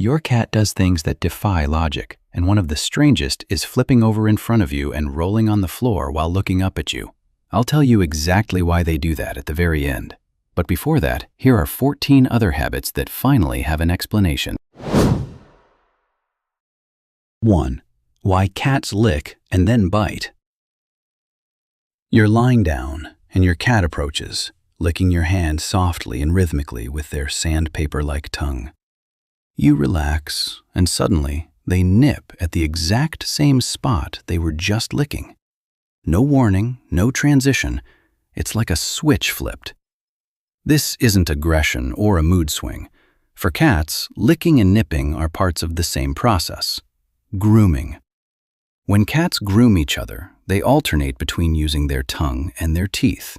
Your cat does things that defy logic, and one of the strangest is flipping over in front of you and rolling on the floor while looking up at you. I'll tell you exactly why they do that at the very end. But before that, here are 14 other habits that finally have an explanation. 1. Why cats lick and then bite. You're lying down, and your cat approaches, licking your hand softly and rhythmically with their sandpaper-like tongue. You relax, and suddenly, they nip at the exact same spot they were just licking. No warning, no transition. It's like a switch flipped. This isn't aggression or a mood swing. For cats, licking and nipping are parts of the same process. Grooming. When cats groom each other, they alternate between using their tongue and their teeth.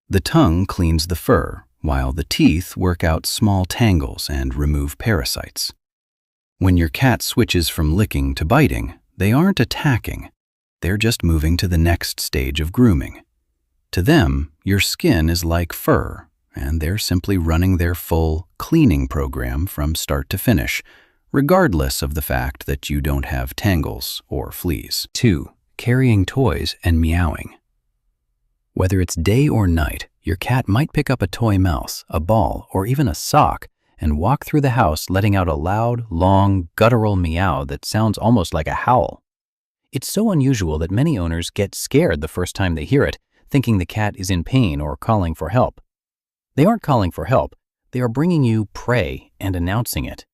The tongue cleans the fur, while the teeth work out small tangles and remove parasites. When your cat switches from licking to biting, they aren't attacking. They're just moving to the next stage of grooming. To them, your skin is like fur, and they're simply running their full cleaning program from start to finish, regardless of the fact that you don't have tangles or fleas. 2. Carrying toys and meowing. Whether it's day or night, your cat might pick up a toy mouse, a ball, or even a sock and walk through the house letting out a loud, long, guttural meow that sounds almost like a howl. It's so unusual that many owners get scared the first time they hear it, thinking the cat is in pain or calling for help. They aren't calling for help, they are bringing you prey and announcing it.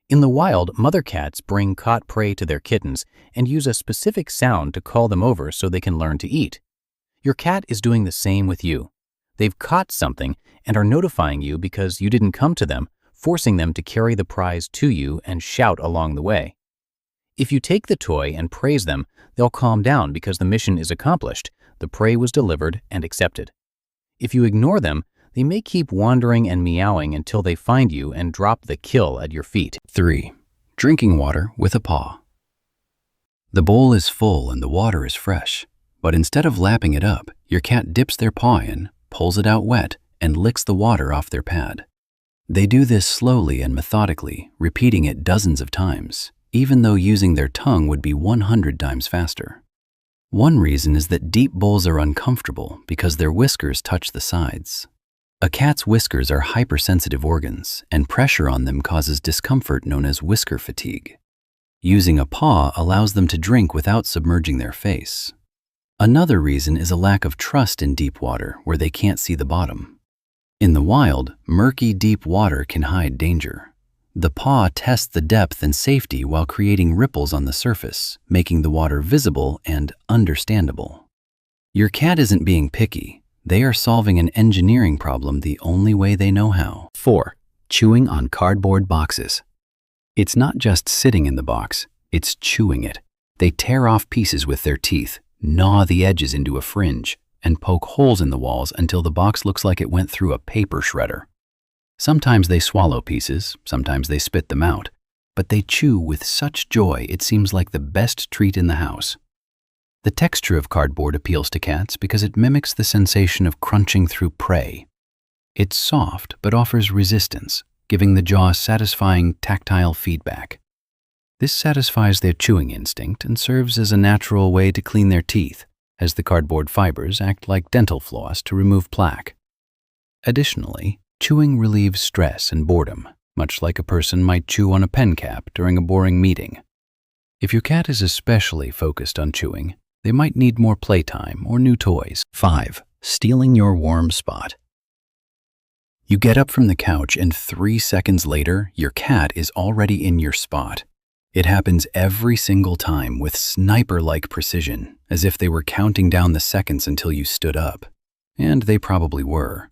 In the wild, mother cats bring caught prey to their kittens and use a specific sound to call them over so they can learn to eat. Your cat is doing the same with you. They've caught something and are notifying you because you didn't come to them, forcing them to carry the prize to you and shout along the way. If you take the toy and praise them, they'll calm down because the mission is accomplished, the prey was delivered and accepted. If you ignore them, they may keep wandering and meowing until they find you and drop the kill at your feet. 3. Drinking water with a paw. The bowl is full and the water is fresh, but instead of lapping it up, your cat dips their paw in, pulls it out wet, and licks the water off their pad. They do this slowly and methodically, repeating it dozens of times, even though using their tongue would be 100 times faster. One reason is that deep bowls are uncomfortable because their whiskers touch the sides. A cat's whiskers are hypersensitive organs, and pressure on them causes discomfort known as whisker fatigue. Using a paw allows them to drink without submerging their face. Another reason is a lack of trust in deep water where they can't see the bottom. In the wild, murky deep water can hide danger. The paw tests the depth and safety while creating ripples on the surface, making the water visible and understandable. Your cat isn't being picky. They are solving an engineering problem the only way they know how. 4. Chewing on cardboard boxes. It's not just sitting in the box, it's chewing it. They tear off pieces with their teeth, gnaw the edges into a fringe, and poke holes in the walls until the box looks like it went through a paper shredder. Sometimes they swallow pieces, sometimes they spit them out, but they chew with such joy it seems like the best treat in the house. The texture of cardboard appeals to cats because it mimics the sensation of crunching through prey. It's soft but offers resistance, giving the jaw satisfying tactile feedback. This satisfies their chewing instinct and serves as a natural way to clean their teeth, as the cardboard fibers act like dental floss to remove plaque. Additionally, chewing relieves stress and boredom, much like a person might chew on a pen cap during a boring meeting. If your cat is especially focused on chewing, they might need more playtime or new toys. 5. Stealing your warm spot. You get up from the couch and 3 seconds later, your cat is already in your spot. It happens every single time with sniper-like precision, as if they were counting down the seconds until you stood up. And they probably were.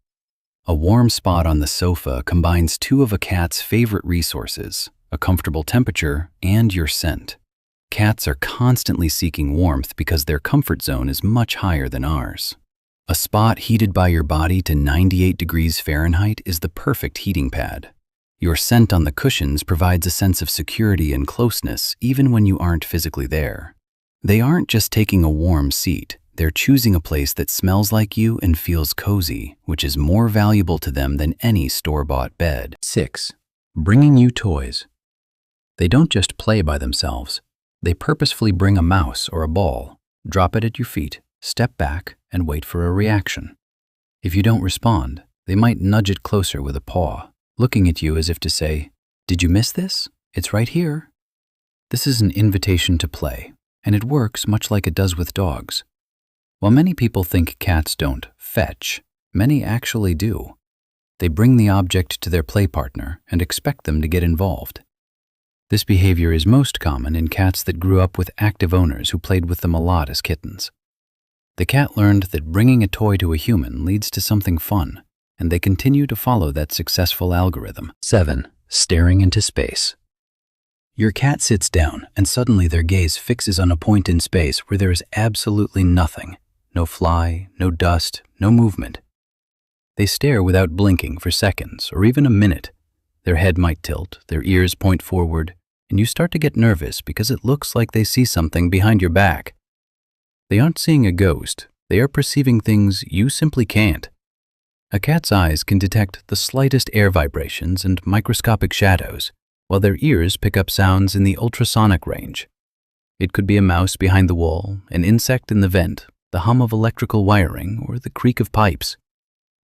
A warm spot on the sofa combines 2 of a cat's favorite resources, a comfortable temperature and your scent. Cats are constantly seeking warmth because their comfort zone is much higher than ours. A spot heated by your body to 98 degrees Fahrenheit is the perfect heating pad. Your scent on the cushions provides a sense of security and closeness even when you aren't physically there. They aren't just taking a warm seat, they're choosing a place that smells like you and feels cozy, which is more valuable to them than any store-bought bed. 6. Bringing you toys. They don't just play by themselves. They purposefully bring a mouse or a ball, drop it at your feet, step back, and wait for a reaction. If you don't respond, they might nudge it closer with a paw, looking at you as if to say, "Did you miss this? It's right here." This is an invitation to play, and it works much like it does with dogs. While many people think cats don't fetch, many actually do. They bring the object to their play partner and expect them to get involved. This behavior is most common in cats that grew up with active owners who played with them a lot as kittens. The cat learned that bringing a toy to a human leads to something fun, and they continue to follow that successful algorithm. 7. Staring into space. Your cat sits down, and suddenly their gaze fixes on a point in space where there is absolutely nothing. No fly, no dust, no movement. They stare without blinking for seconds or even a minute. Their head might tilt, their ears point forward, and you start to get nervous because it looks like they see something behind your back. They aren't seeing a ghost. They are perceiving things you simply can't. A cat's eyes can detect the slightest air vibrations and microscopic shadows, while their ears pick up sounds in the ultrasonic range. It could be a mouse behind the wall, an insect in the vent, the hum of electrical wiring, or the creak of pipes.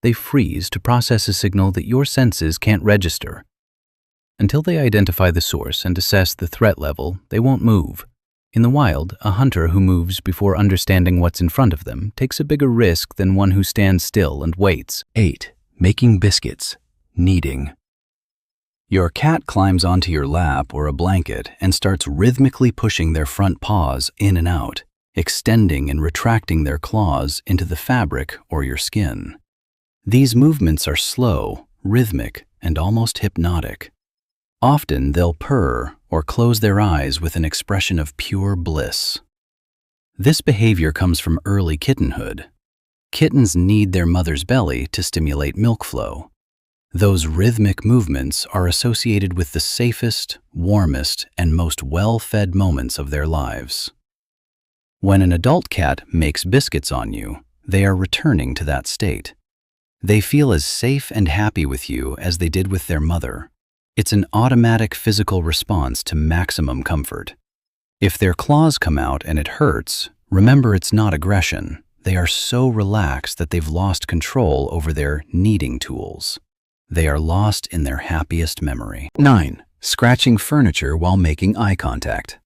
They freeze to process a signal that your senses can't register. Until they identify the source and assess the threat level, they won't move. In the wild, a hunter who moves before understanding what's in front of them takes a bigger risk than one who stands still and waits. 8. Making biscuits. Kneading. Your cat climbs onto your lap or a blanket and starts rhythmically pushing their front paws in and out, extending and retracting their claws into the fabric or your skin. These movements are slow, rhythmic, and almost hypnotic. Often they'll purr or close their eyes with an expression of pure bliss. This behavior comes from early kittenhood. Kittens need their mother's belly to stimulate milk flow. Those rhythmic movements are associated with the safest, warmest, and most well-fed moments of their lives. When an adult cat makes biscuits on you, they are returning to that state. They feel as safe and happy with you as they did with their mother. It's an automatic physical response to maximum comfort. If their claws come out and it hurts, remember it's not aggression. They are so relaxed that they've lost control over their kneading tools. They are lost in their happiest memory. 9. Scratching furniture while making eye contact.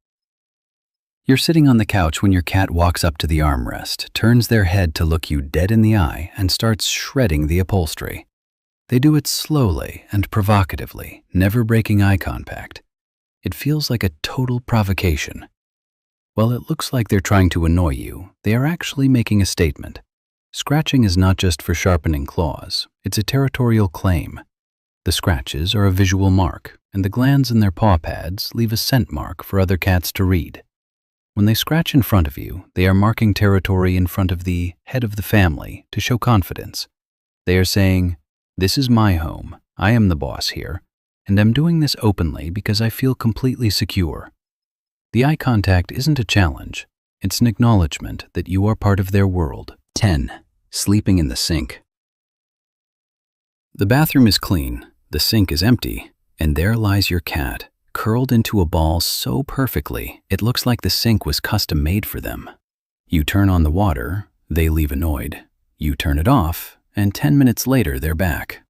You're sitting on the couch when your cat walks up to the armrest, turns their head to look you dead in the eye, and starts shredding the upholstery. They do it slowly and provocatively, never breaking eye contact. It feels like a total provocation. While it looks like they're trying to annoy you, they are actually making a statement. Scratching is not just for sharpening claws, it's a territorial claim. The scratches are a visual mark, and the glands in their paw pads leave a scent mark for other cats to read. When they scratch in front of you, they are marking territory in front of the head of the family to show confidence. They are saying, "This is my home, I am the boss here, and I'm doing this openly because I feel completely secure." The eye contact isn't a challenge, it's an acknowledgement that you are part of their world. 10. Sleeping in the sink. The bathroom is clean, the sink is empty, and there lies your cat, curled into a ball so perfectly it looks like the sink was custom made for them. You turn on the water, they leave annoyed. You turn it off, and 10 minutes later they're back.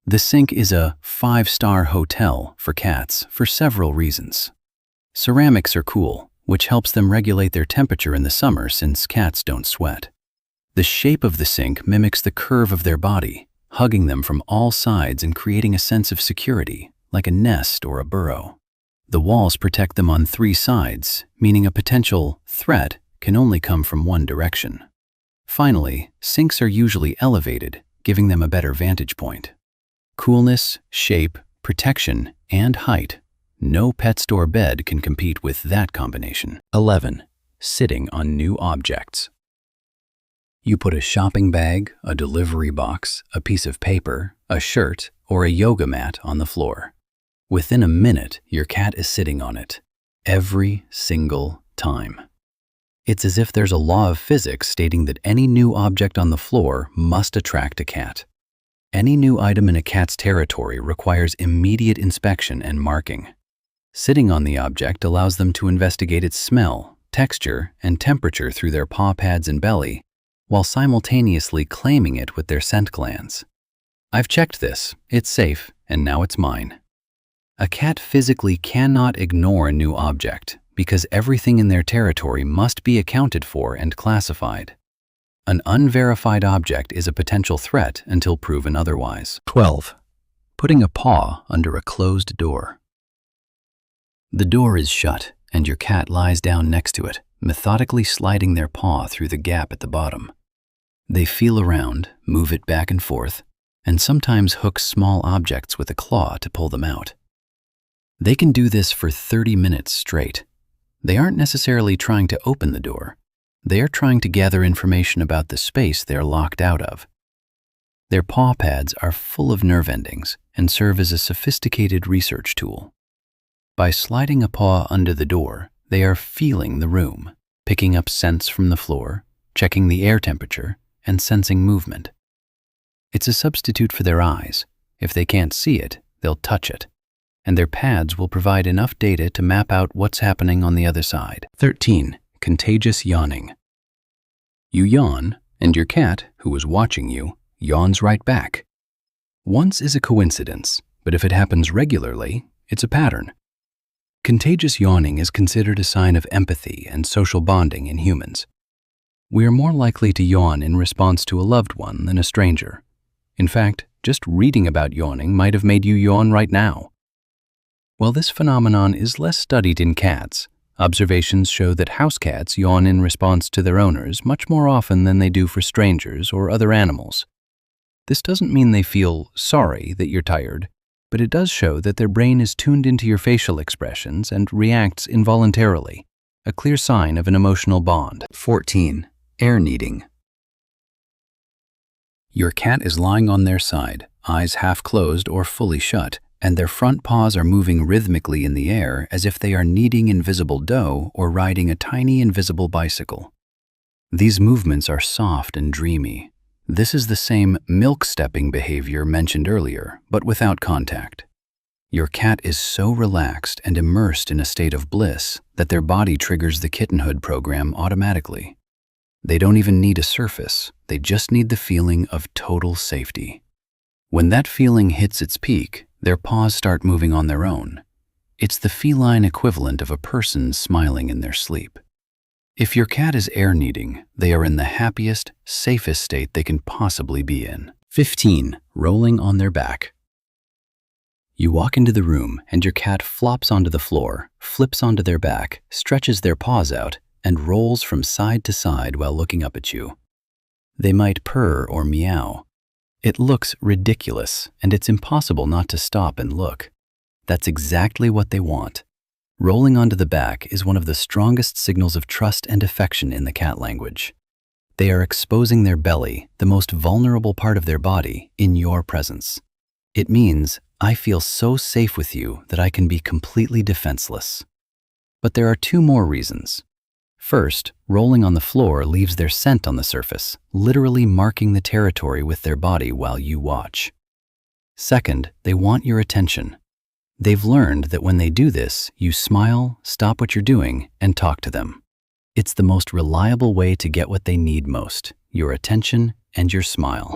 The sink is a 5-star hotel for cats for several reasons. Ceramics are cool, which helps them regulate their temperature in the summer since cats don't sweat. The shape of the sink mimics the curve of their body, hugging them from all sides and creating a sense of security, like a nest or a burrow. The walls protect them on 3 sides, meaning a potential threat can only come from one direction. Finally, sinks are usually elevated, giving them a better vantage point. Coolness, shape, protection, and height. No pet store bed can compete with that combination. 11. Sitting on new objects. You put a shopping bag, a delivery box, a piece of paper, a shirt, or a yoga mat on the floor. Within a minute, your cat is sitting on it. Every single time. It's as if there's a law of physics stating that any new object on the floor must attract a cat. Any new item in a cat's territory requires immediate inspection and marking. Sitting on the object allows them to investigate its smell, texture, and temperature through their paw pads and belly, while simultaneously claiming it with their scent glands. I've checked this, it's safe, and now it's mine. A cat physically cannot ignore a new object because everything in their territory must be accounted for and classified. An unverified object is a potential threat until proven otherwise. 12. Putting a paw under a closed door. The door is shut, and your cat lies down next to it, methodically sliding their paw through the gap at the bottom. They feel around, move it back and forth, and sometimes hook small objects with a claw to pull them out. They can do this for 30 minutes straight. They aren't necessarily trying to open the door. They are trying to gather information about the space they're locked out of. Their paw pads are full of nerve endings and serve as a sophisticated research tool. By sliding a paw under the door, they are feeling the room, picking up scents from the floor, checking the air temperature, and sensing movement. It's a substitute for their eyes. If they can't see it, they'll touch it, and their pads will provide enough data to map out what's happening on the other side. 13. Contagious yawning. You yawn, and your cat, who is watching you, yawns right back. Once is a coincidence, but if it happens regularly, it's a pattern. Contagious yawning is considered a sign of empathy and social bonding in humans. We are more likely to yawn in response to a loved one than a stranger. In fact, just reading about yawning might have made you yawn right now. While this phenomenon is less studied in cats, observations show that house cats yawn in response to their owners much more often than they do for strangers or other animals. This doesn't mean they feel sorry that you're tired, but it does show that their brain is tuned into your facial expressions and reacts involuntarily, a clear sign of an emotional bond. 14. Air kneading. Your cat is lying on their side, eyes half closed or fully shut, and their front paws are moving rhythmically in the air as if they are kneading invisible dough or riding a tiny invisible bicycle. These movements are soft and dreamy. This is the same milk-stepping behavior mentioned earlier, but without contact. Your cat is so relaxed and immersed in a state of bliss that their body triggers the kittenhood program automatically. They don't even need a surface, they just need the feeling of total safety. When that feeling hits its peak, their paws start moving on their own. It's the feline equivalent of a person smiling in their sleep. If your cat is air kneading, they are in the happiest, safest state they can possibly be in. 15. Rolling on their back. You walk into the room and your cat flops onto the floor, flips onto their back, stretches their paws out, and rolls from side to side while looking up at you. They might purr or meow. It looks ridiculous, and it's impossible not to stop and look. That's exactly what they want. Rolling onto the back is one of the strongest signals of trust and affection in the cat language. They are exposing their belly, the most vulnerable part of their body, in your presence. It means, I feel so safe with you that I can be completely defenseless. But there are 2 more reasons. First, rolling on the floor leaves their scent on the surface, literally marking the territory with their body while you watch. Second, they want your attention. They've learned that when they do this, you smile, stop what you're doing, and talk to them. It's the most reliable way to get what they need most, your attention and your smile.